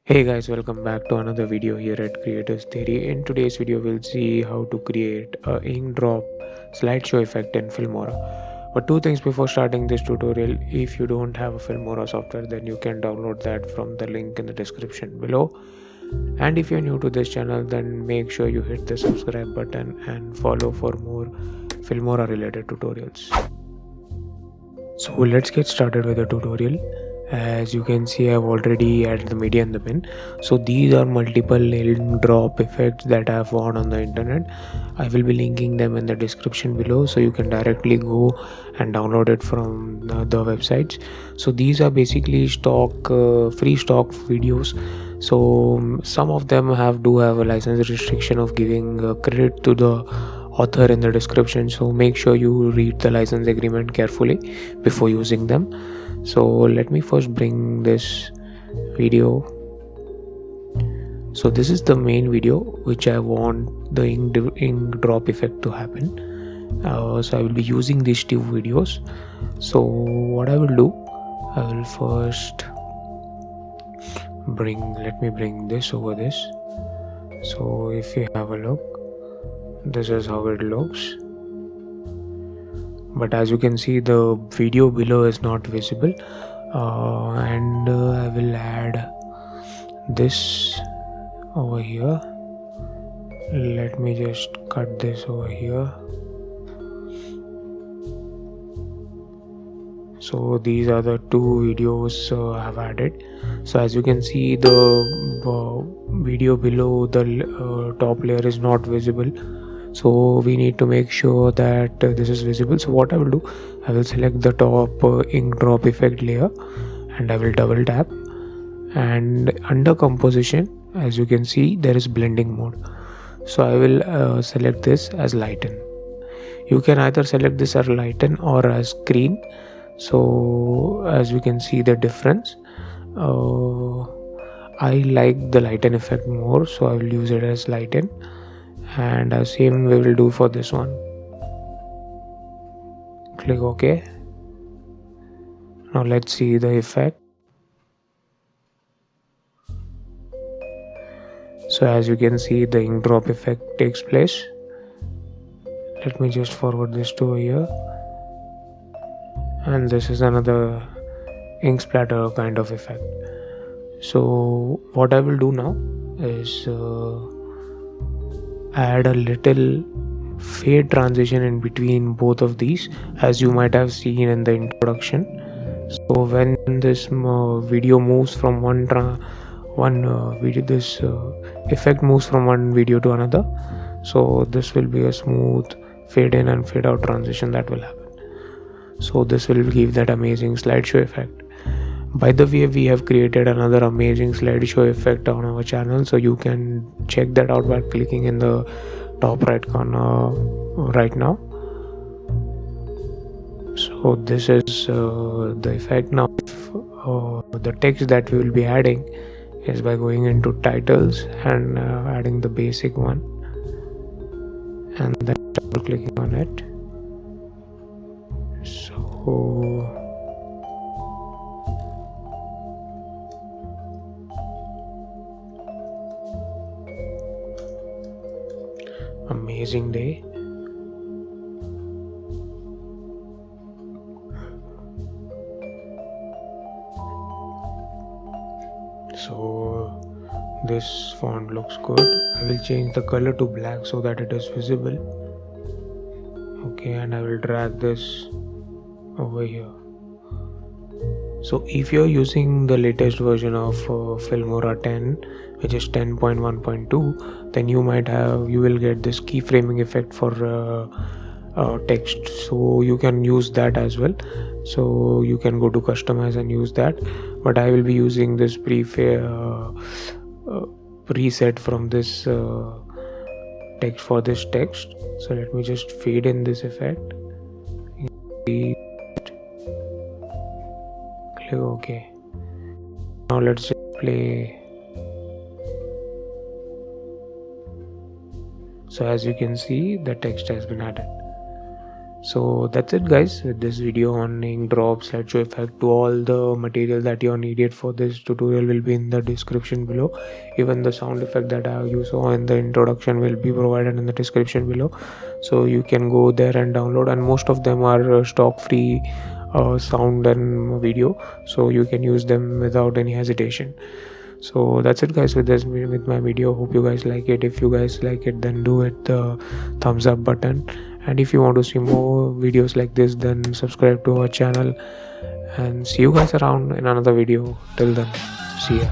Hey guys, welcome back to another video here at Creators Theory. In today's video, we'll see how to create a ink drop slideshow effect in Filmora. But two things before starting this tutorial: if you don't have a Filmora software, then you can download that from the link in the description below. And if you're new to this channel, then make sure you hit the subscribe button and follow for more Filmora related tutorials. So let's get started with the tutorial. As you can see, I've already added the media and the bin. So these are multiple ink drop effects that I've found on the internet. I will be linking them in the description below, so you can directly go and download it from the websites. So these are basically free stock videos. So some of them do have a license restriction of giving credit to the author in the description, so make sure you read the license agreement carefully before using them. So let me first bring this video. So this is the main video which I want the ink drop effect to happen. So I will be using these two videos. So what I will do, I will first let me bring this over this. So if you have a look, this is how it looks. But as you can see, the video below is not visible, and I will add this over here. Let me just cut this over here. So these are the two videos I've added. So as you can see, the video below the top layer is not visible, so we need to make sure that this is visible. So what I will do, I will select the top ink drop effect layer and I will double tap, and under composition, as you can see, there is blending mode. So I will select this as lighten. You can either select this as lighten or as green. So as you can see the difference, I like the lighten effect more, so I will use it as lighten, and same we will do for this one. Click OK. Now let's see the effect. So as you can see, the ink drop effect takes place. Let me just forward this to here, and this is another ink splatter kind of effect. So what I will do now is add a little fade transition in between both of these, as you might have seen in the introduction. So when this video moves from this effect moves from one video to another, so this will be a smooth fade in and fade out transition that will happen. So this will give that amazing slideshow effect. By the way, we have created another amazing slideshow effect on our channel, so you can check that out by clicking in the top right corner right now. So this is the effect. Now the text that we will be adding is by going into titles and adding the basic one, and then double clicking on it. So amazing day. So this font looks good. I will change the color to black so that it is visible. Okay, and I will drag this over here. So if you're using the latest version of Filmora 10, which is 10.1.2, then you will get this keyframing effect for text. So you can use that as well. So you can go to customize and use that. But I will be using this preset from this text for this text. So let me just fade in this effect. Click OK. Now let's just play. So as you can see, the text has been added. So that's it guys with this video on ink drop slideshow effect. To all the material that you are needed for this tutorial will be in the description below. Even the sound effect that you saw in the introduction will be provided in the description below, so you can go there and download, and most of them are stock free sound and video, so you can use them without any hesitation. So that's it guys with this, with my video. Hope you guys like it. If you guys like it, then do hit the thumbs up button, and if you want to see more videos like this, then subscribe to our channel, and see you guys around in another video. Till then, see ya.